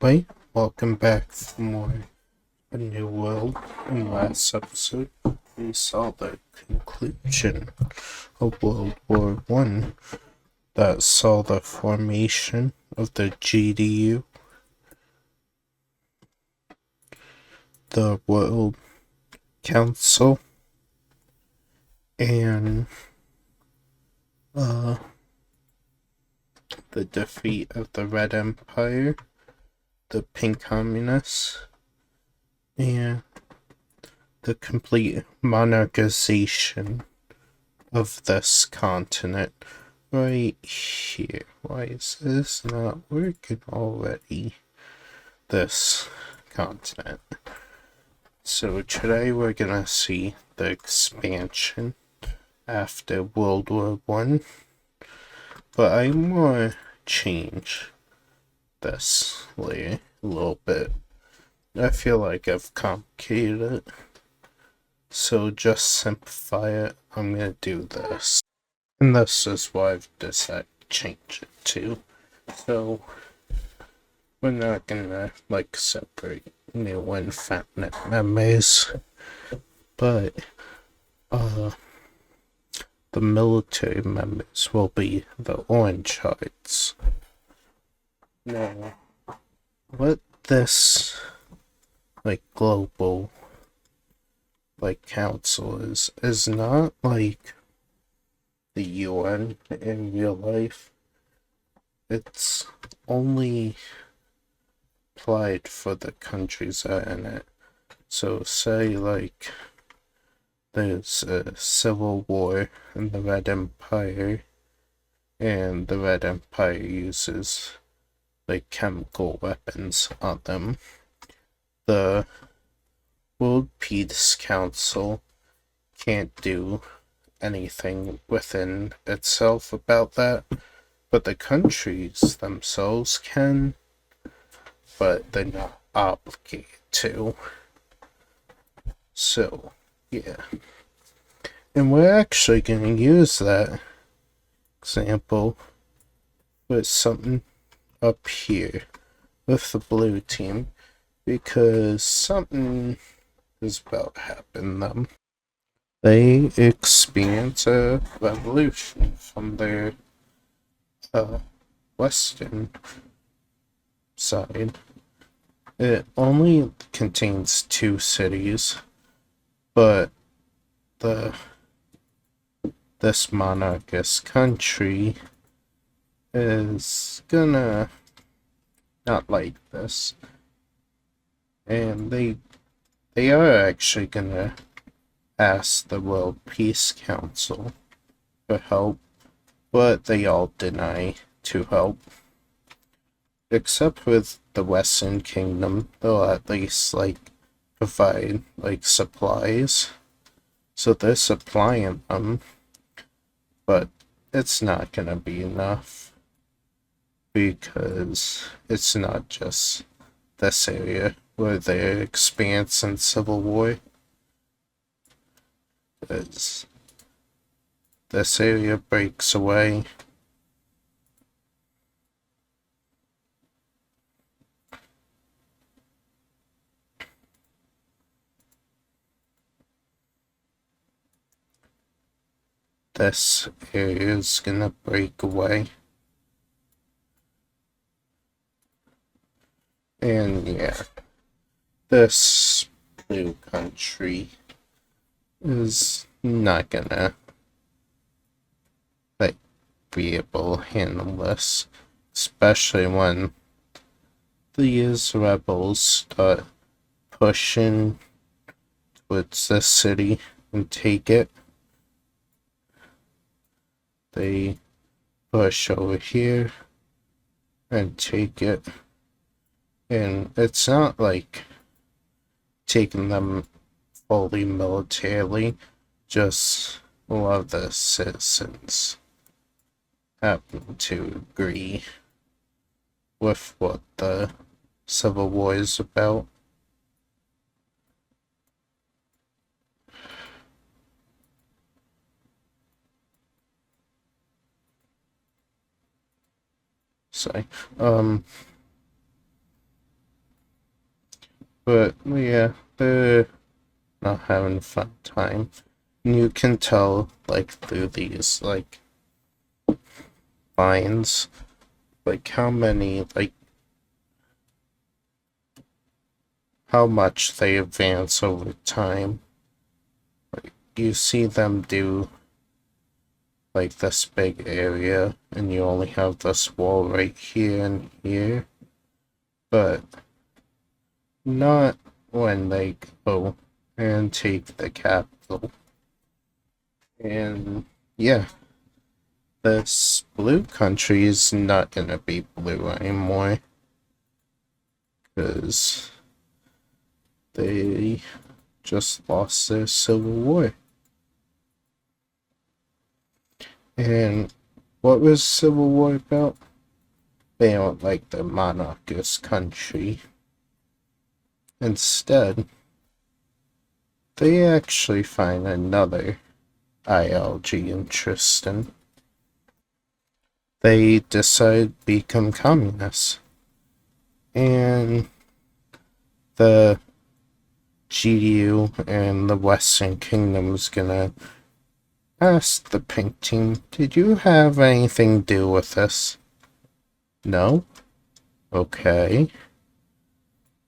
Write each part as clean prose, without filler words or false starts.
everybody, welcome back for more A New World. In last episode, we saw the conclusion of World War One that saw the formation of the GDU, the World Council, and the defeat of the Red Empire, the Pink Communists, and the complete monarchization of this continent right here. Why is this not working already? This continent. So today we're gonna see the expansion after World War One, but I want to change this layer a little bit. I feel like I've complicated it, so just simplify it. I'm gonna do this, and this is what I've decided to change it to. So we're not gonna separate new and Fatnet members, but the military members will be the orange hearts. Now, what this global council is not like the UN in real life. It's only applied for the countries that are in it. So say there's a civil war in the Red Empire, and the Red Empire uses chemical weapons on them. The World Peace Council can't do anything within itself about that, but the countries themselves can, but they're not obligated to. So, yeah. And we're actually going to use that example with something up here with the blue team, because something is about to happen to them. They experience a revolution from their western side. It only contains 2 cities, but this monarchist country is gonna not like this, and they are actually gonna ask the World Peace Council for help, but they all deny to help. Except with the Western Kingdom, they'll at least provide supplies. So they're supplying them, but it's not gonna be enough, because it's not just this area where they're experiencing civil war. As this area breaks away, this area is gonna break away. And yeah, this blue country is not gonna be able to handle this, especially when these rebels start pushing towards this city and take it. They push over here and take it, and it's not taking them fully militarily, just a lot of the citizens happen to agree with what the Civil War is about. So, But yeah, they're not having a fun time. And you can tell, like, through these, like, lines, like, how many, like, how much they advance over time. Like, you see them do, like, this big area, and you only have this wall right here and here. But not when they go and take the capital. And yeah, this blue country is not gonna be blue anymore, because they just lost their civil war. And what was civil war about? They don't like the monarchist country. Instead, they actually find another ideology interesting. They decide to become communists. And the GDU and the Western Kingdom is gonna ask the pink team, did you have anything to do with this? No? Okay.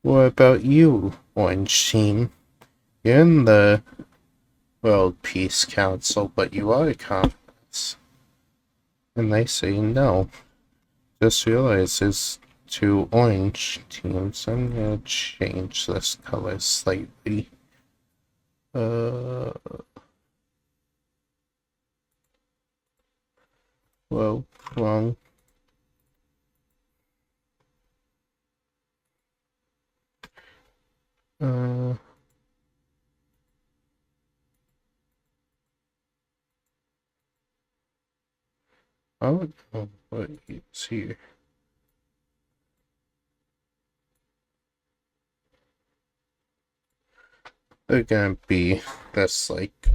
What about you, Orange Team? You're in the World Peace Council, but you are communists. And they say no. Just realize there's two orange teams. I'm gonna change this color slightly. Well, wrong. I don't know what is here. They're gonna be this, like,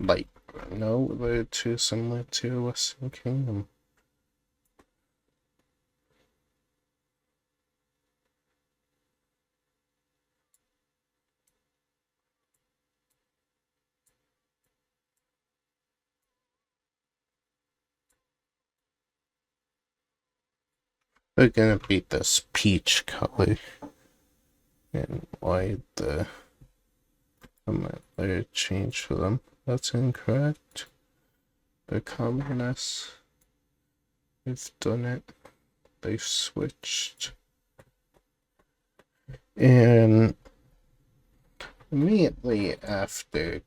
light. No, they're too similar to Western Kingdom. They're gonna be this peach color. And why the layer change for them? That's incorrect. The communists, they've done it. They've switched. And immediately after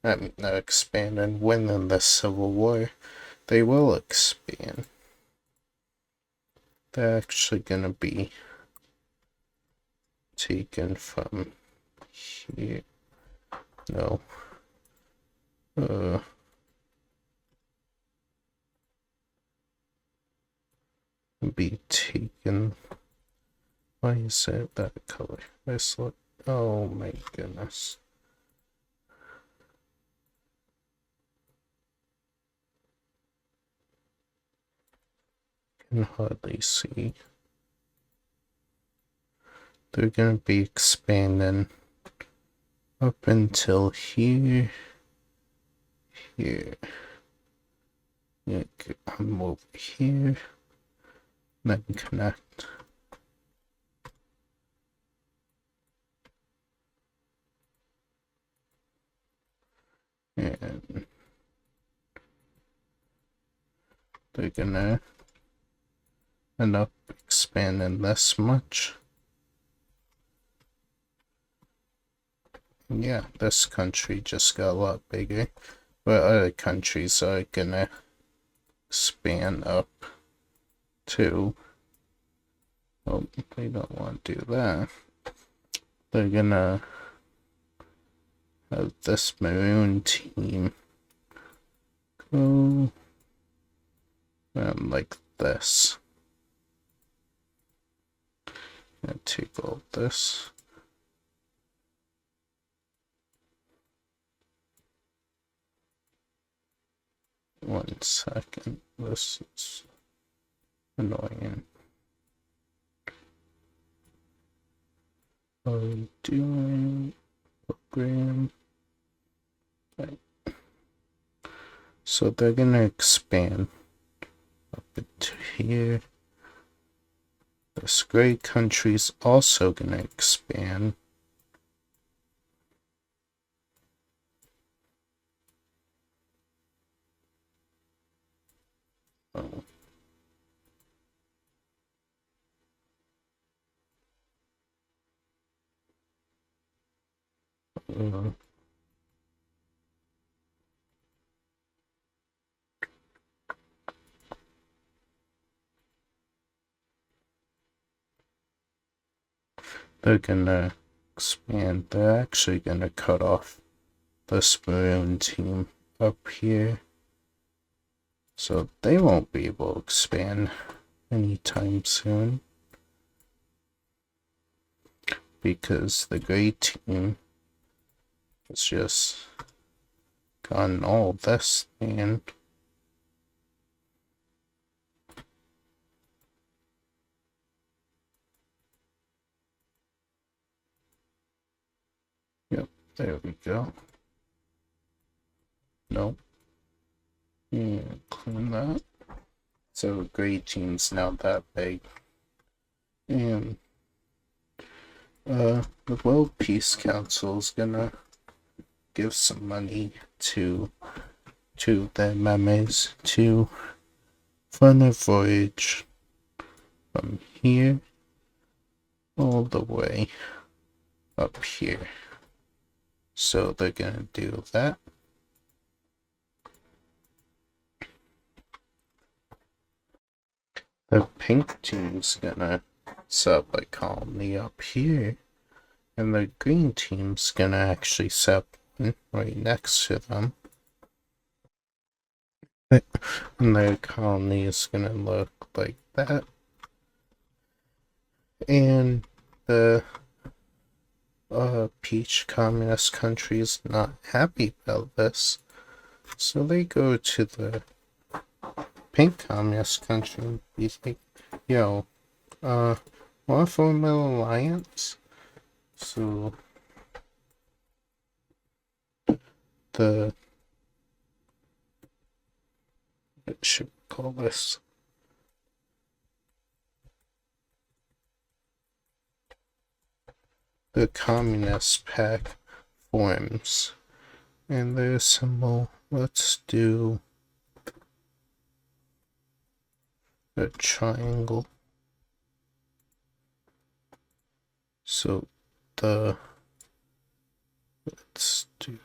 winning the Civil War, they will expand. They're actually gonna be taken from here. No. Be taken. Why is it that color? This look. Oh my goodness. Can hardly see. They're gonna be expanding up until here. Here. I'm over here. Then connect. And they're gonna end up expanding this much. Yeah, this country just got a lot bigger, but other countries are gonna expand up too. Oh, they don't want to do that. They're gonna have this maroon team go like this. And take all this. One second. This is annoying. doing program. Right. So they're gonna expand up into here. This gray country's also gonna expand. Oh. They're gonna expand. They're actually gonna cut off this maroon team up here. So they won't be able to expand anytime soon. Because the gray team has just gotten all this land. Yep, there we go. Nope. Yeah, clean that. So gray team's now that big. And the World Peace Council's gonna give some money to their members to fund a voyage from here all the way up here. So they're gonna do that. The pink team's gonna set up a colony up here, and the green team's gonna actually set up one right next to them. And their colony is gonna look like that. And the peach communist country is not happy about this, so they go to the pink communist country and be like, yo, wanna form an alliance? So what should we call this? The Communist Pack forms, and their symbol, let's do a triangle. So let's do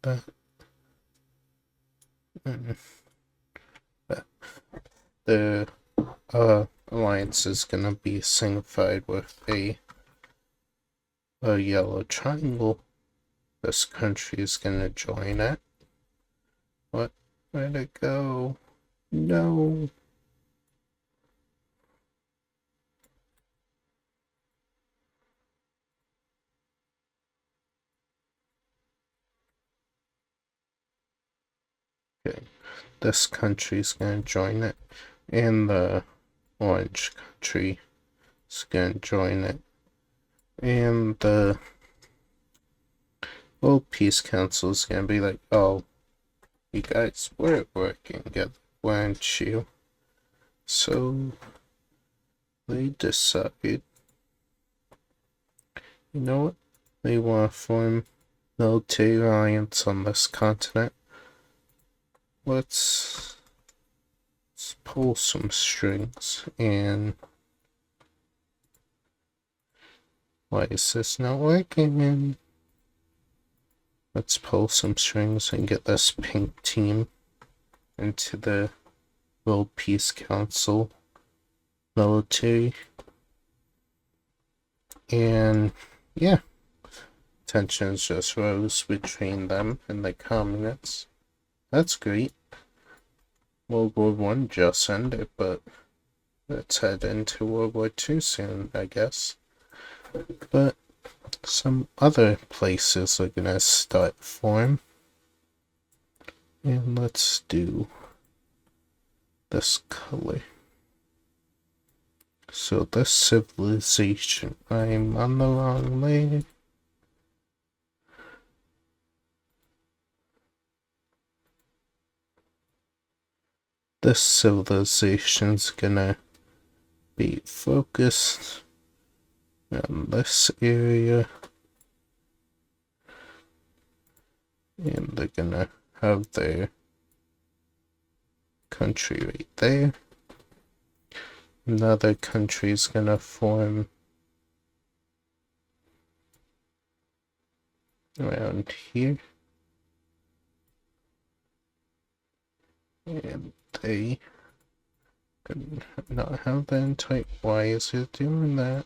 that. The alliance is gonna be signified with a yellow triangle. This country is gonna join it. What? Where'd it go? No. Okay, this country's gonna join it, and the orange country is gonna join it, and the World Peace Council is gonna be like, oh, you guys were working together, weren't you? So they decided, you know what? They want to form military alliance on this continent. Let's pull some strings. And why is this not working? Let's pull some strings and get this pink team into the World Peace Council military. And yeah, tensions just rose between them and the communists. That's great. World War I just ended, but let's head into World War II soon, I guess. But some other places are gonna start form. And let's do this color. So this civilization, I'm on the wrong way. This civilization's gonna be focused on this area. And they're gonna have their country right there. Another country's gonna form around here. And they could not have that type. Why is it doing that?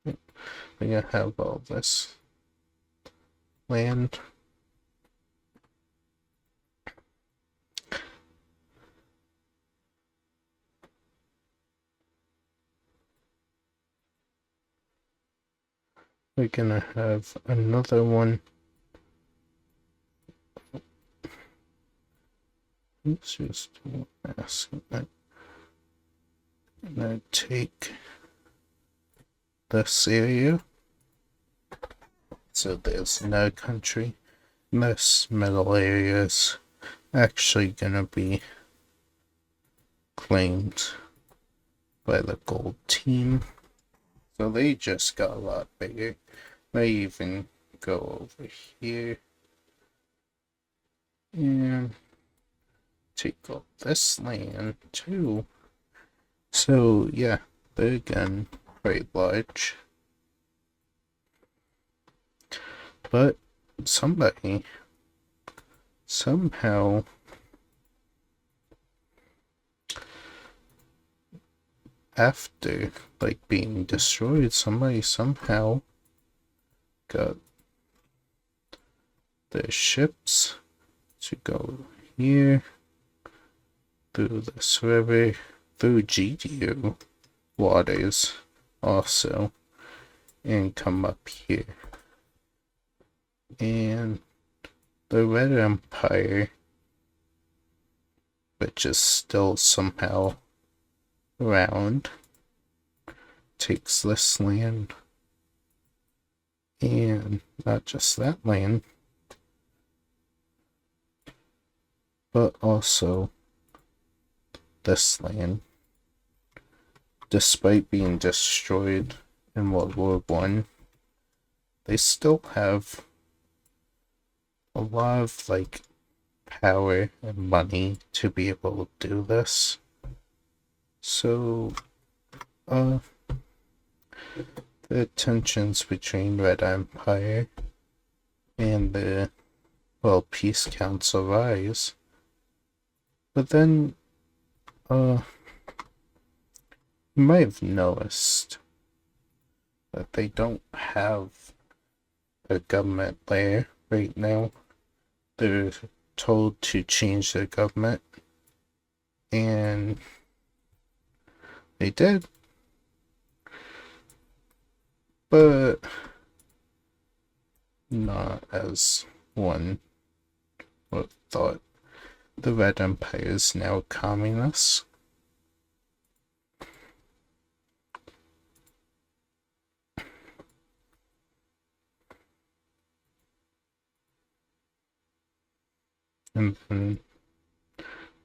We're gonna have all this land. We're gonna have another one. Let's just ask that. I'm gonna take this area. So there's no country. This middle area is actually gonna be claimed by the gold team. So they just got a lot bigger. They even go over here and take all this land too. So yeah, they're again quite large. But somebody somehow after like being destroyed, somebody somehow got their ships to go here through this river, through GDU waters also, and come up here. And the Red Empire, which is still somehow around, takes this land, and not just that land, but also this land. Despite being destroyed in World War I, they still have a lot of like power and money to be able to do this. So the tensions between Red Empire and the Peace Council rise. But then you might have noticed that they don't have a government there right now. They're told to change their government, and they did, but not as one would have thought. The Red Empire is now communist. And then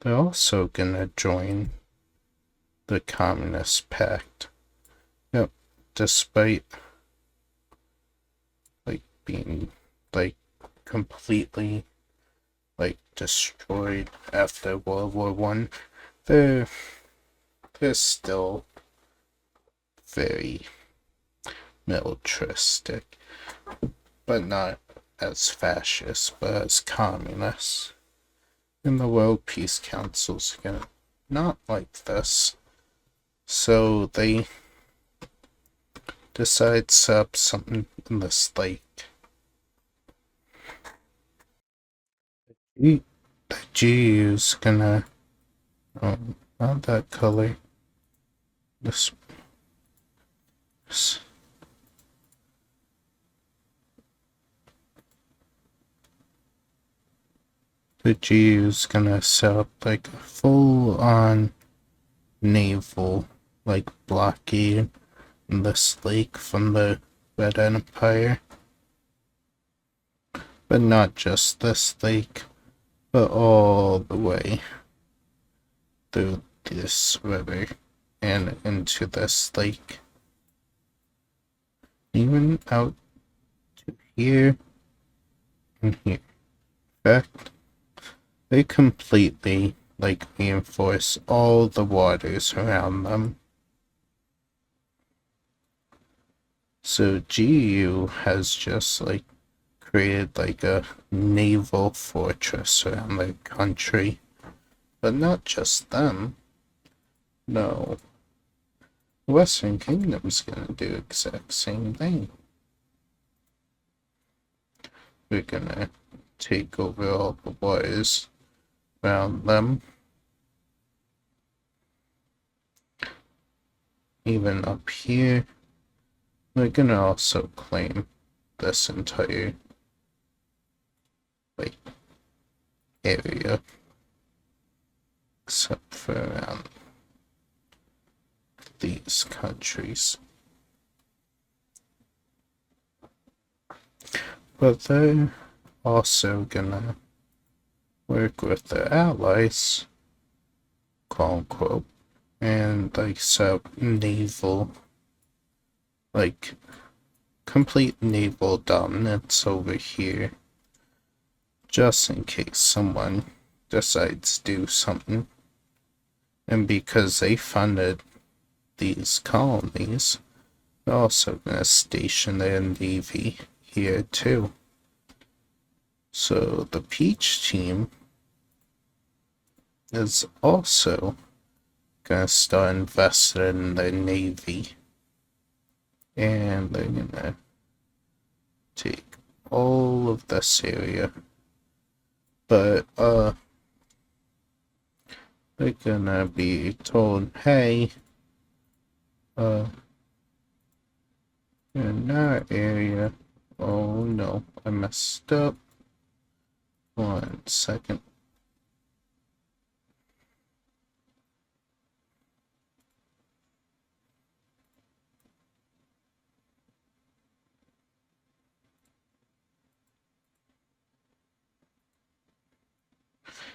they're also gonna join the Communist Pact. Yep, despite like being like completely like destroyed after World War I, they're still very militaristic, but not as fascist, but as communist. And the World Peace Council's gonna not like this, so they decide to set up something in this lake. The GU's gonna not that color. This the GU's gonna set up like a full-on naval, like, blockade in this lake from the Red Empire. But not just this lake, but all the way through this river and into this lake. Even out to here and here. In fact, they completely, like, reinforce all the waters around them. So GU has just, like, created, like, a naval fortress around their country. But not just them. No. The Western Kingdom's gonna do the exact same thing. We're gonna take over all the waters around them. Even up here, we're gonna also claim this entire, like, area. Except for around these countries. But they're also gonna work with their allies, quote unquote, and like set up naval, like, complete naval dominance over here, just in case someone decides to do something. And because they funded these colonies, they're also gonna station their navy here too. So the Peach team is also gonna start investing in their navy. And they're gonna take all of this area. But, they're gonna be told, hey, in that area, oh no, I messed up. 1 second.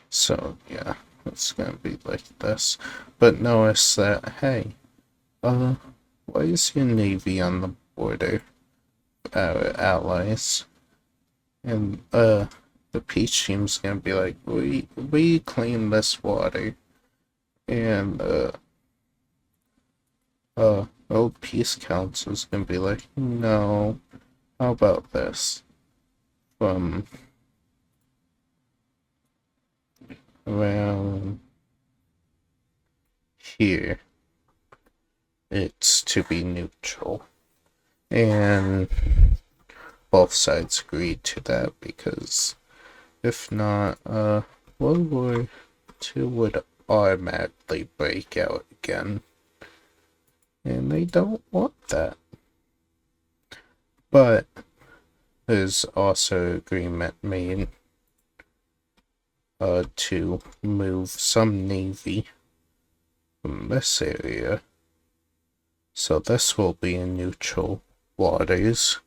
So, yeah, it's gonna be like this. But notice that, hey, why is your navy on the border? Our allies. And, the Peach team's gonna be like, we claim this water. And, Old Peace Council's gonna be like, no, how about this? From around here, it's to be neutral. And both sides agreed to that because if not, World War II would automatically break out again. And they don't want that. But there's also agreement made to move some navy from this area. So this will be in neutral waters.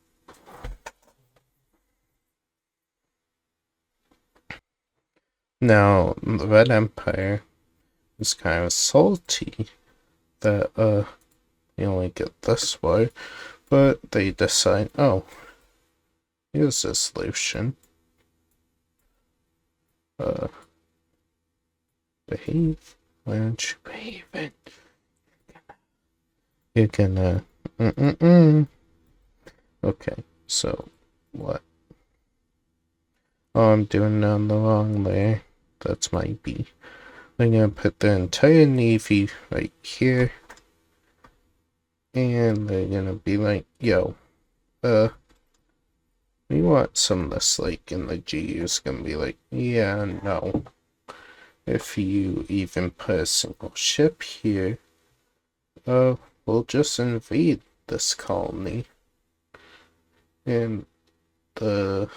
Now, the Red Empire is kind of salty that, they only get this way, but they decide, oh, here's a solution. Behave. Why don't you behave it? You're gonna, Okay, so, what? Oh, I'm doing it on the wrong layer. That's my B. I'm gonna put the entire navy right here. And they're gonna be like, yo, we want some of this lake, and the GU's gonna be like, yeah, no. If you even put a single ship here, we'll just invade this colony. And the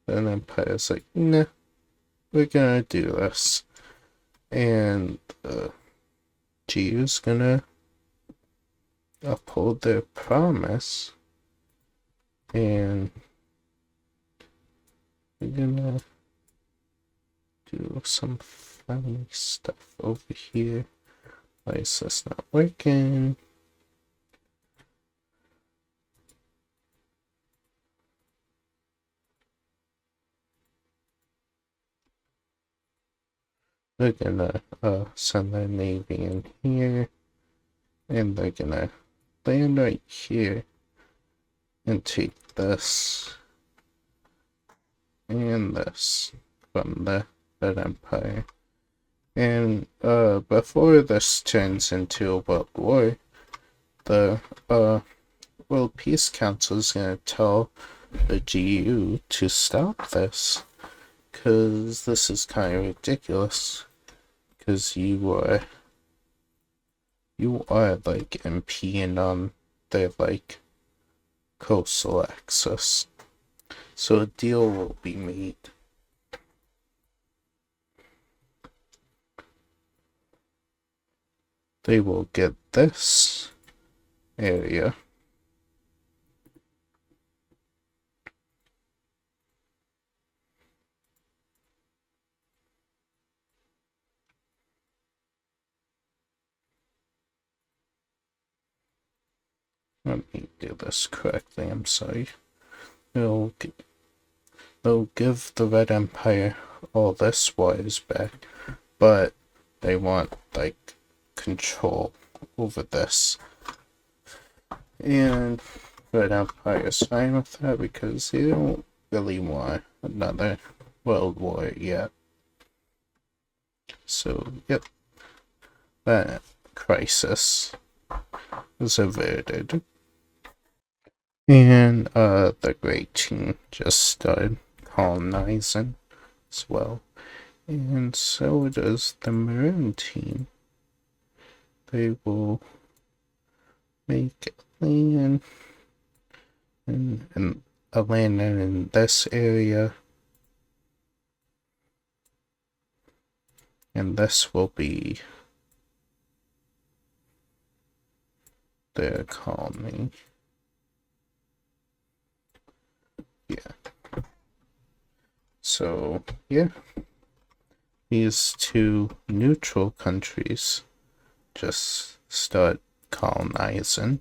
Empire's like, nah, we're gonna do this. And, GU's gonna uphold their promise, and we're gonna do some funny stuff over here. Why is this not working? They're gonna send their navy in here, and they're gonna land right here and take this and this from the Red Empire. And before this turns into a world war, the World Peace Council is gonna tell the GU to stop this, because this is kind of ridiculous, because you are like impeding on their like coastal access. So a deal will be made. They will get this area. Let me do this correctly, I'm sorry. They'll give the Red Empire all this waters back, but they want, like, control over this. And Red Empire is fine with that because they don't really want another world war yet. So, yep, that crisis is averted. And the Great Team just started colonizing as well. And so does the Maroon Team. They will make land and a land in this area. And this will be their colony. Yeah. So, yeah. These two neutral countries just start colonizing.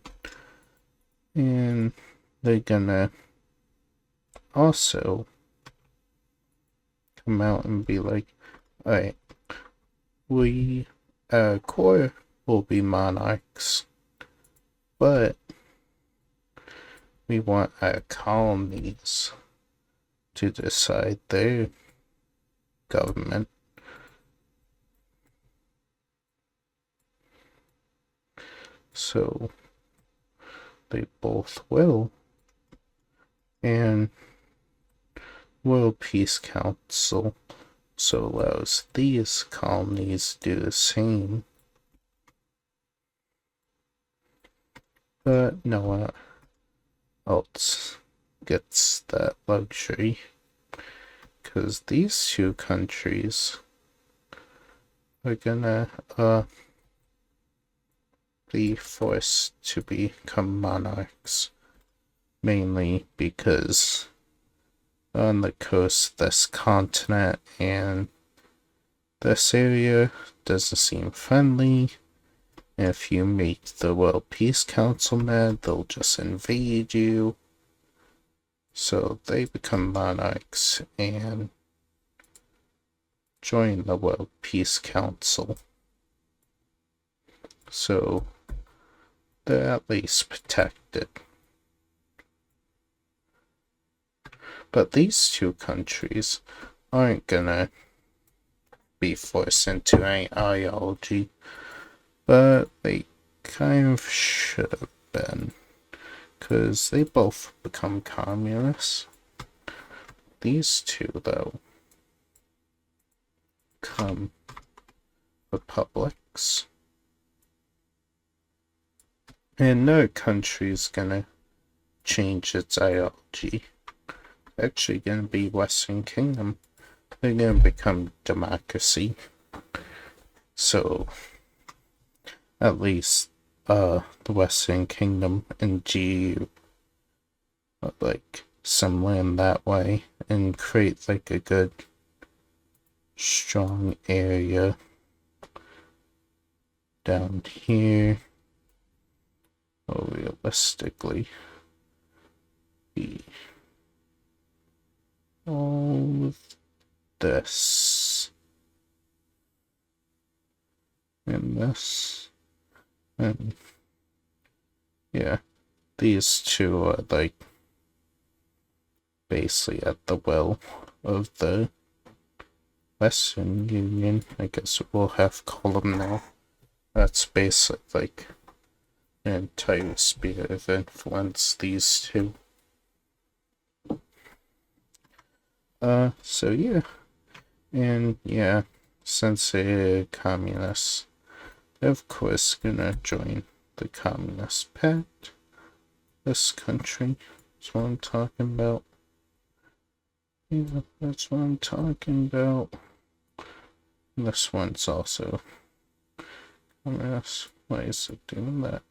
And they're gonna also come out and be like, alright, we, core will be monarchs, but we want our colonies to decide their government. So they both will. And World Peace Council so allows these colonies to do the same. But no one else gets that luxury, because these two countries are gonna be forced to become monarchs, mainly because on the coast of this continent and this area doesn't seem friendly. If you make the World Peace Council mad, they'll just invade you. So they become monarchs and join the World Peace Council. So they're at least protected. But these two countries aren't gonna be forced into any ideology, but they kind of should have been, because they both become communists. These two, though, become republics. And no country's gonna change its ideology. Actually gonna be Western Kingdom. They're gonna become democracy. So at least the Western Kingdom and GU, like some land that way, and create like a good strong area down here. Well, realistically, be all of this and this, and yeah, these two are like basically at the will of the Western Union. I guess we'll have column now. That's basically like an entire sphere of influence, these two. So yeah. And yeah, since they're communists, they're of course gonna join the Communist Pact. This country is what I'm talking about. Yeah, that's what I'm talking about. This one's also communist. Why is it doing that?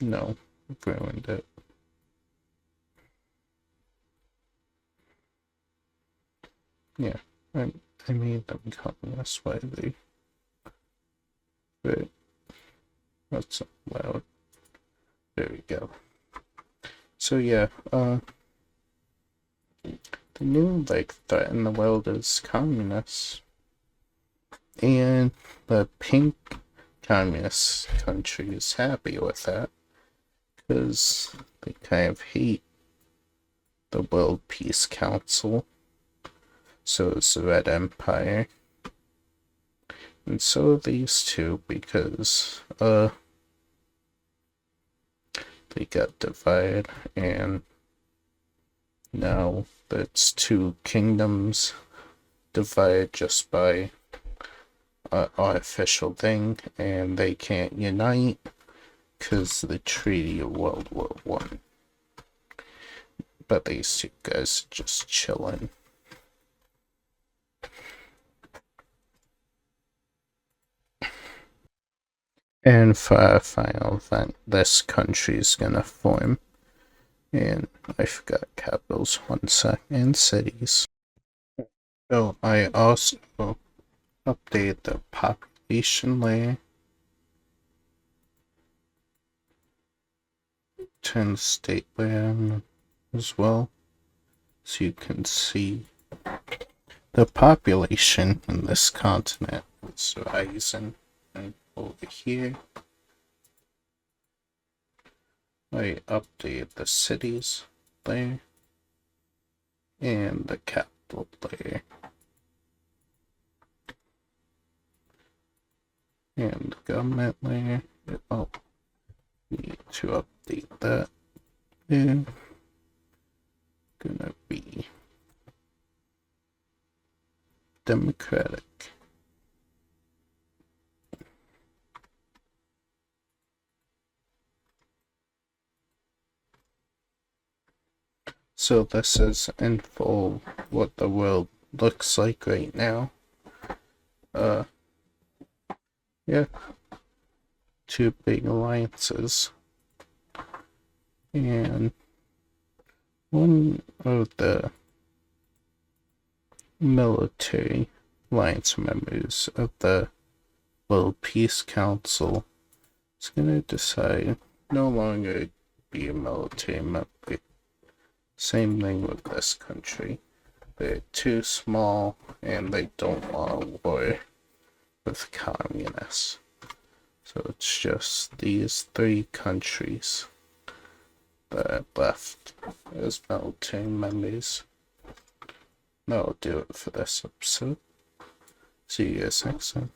No, I've ruined it. Yeah, I made them communist. Why they? But that's not loud. There we go. So yeah, the new like threat in the world is communists, and the pink communist country is happy with that because they kind of hate the World Peace Council. So is the Red Empire, and so are these two because they got divided, and now that's two kingdoms divided just by an artificial thing, and they can't unite because of the Treaty of World War One. But these two guys are just chilling. And for our final event, this country is gonna form. And I forgot capitals, 1 sec, and cities. So I also update the population layer. Turn the state layer on as well, so you can see the population in this continent is rising. And over here, I update the cities layer and the capital layer. And the government layer, oh, need to update that. And gonna be democratic. So this is in full what the world looks like right now. Yeah, two big alliances, and one of the military alliance members of the World Peace Council is gonna decide no longer be a military member. Same thing with this country. They're too small and they don't want to war with communists. So it's just these 3 countries that are left as military members. That'll do it for this episode. See you guys next time.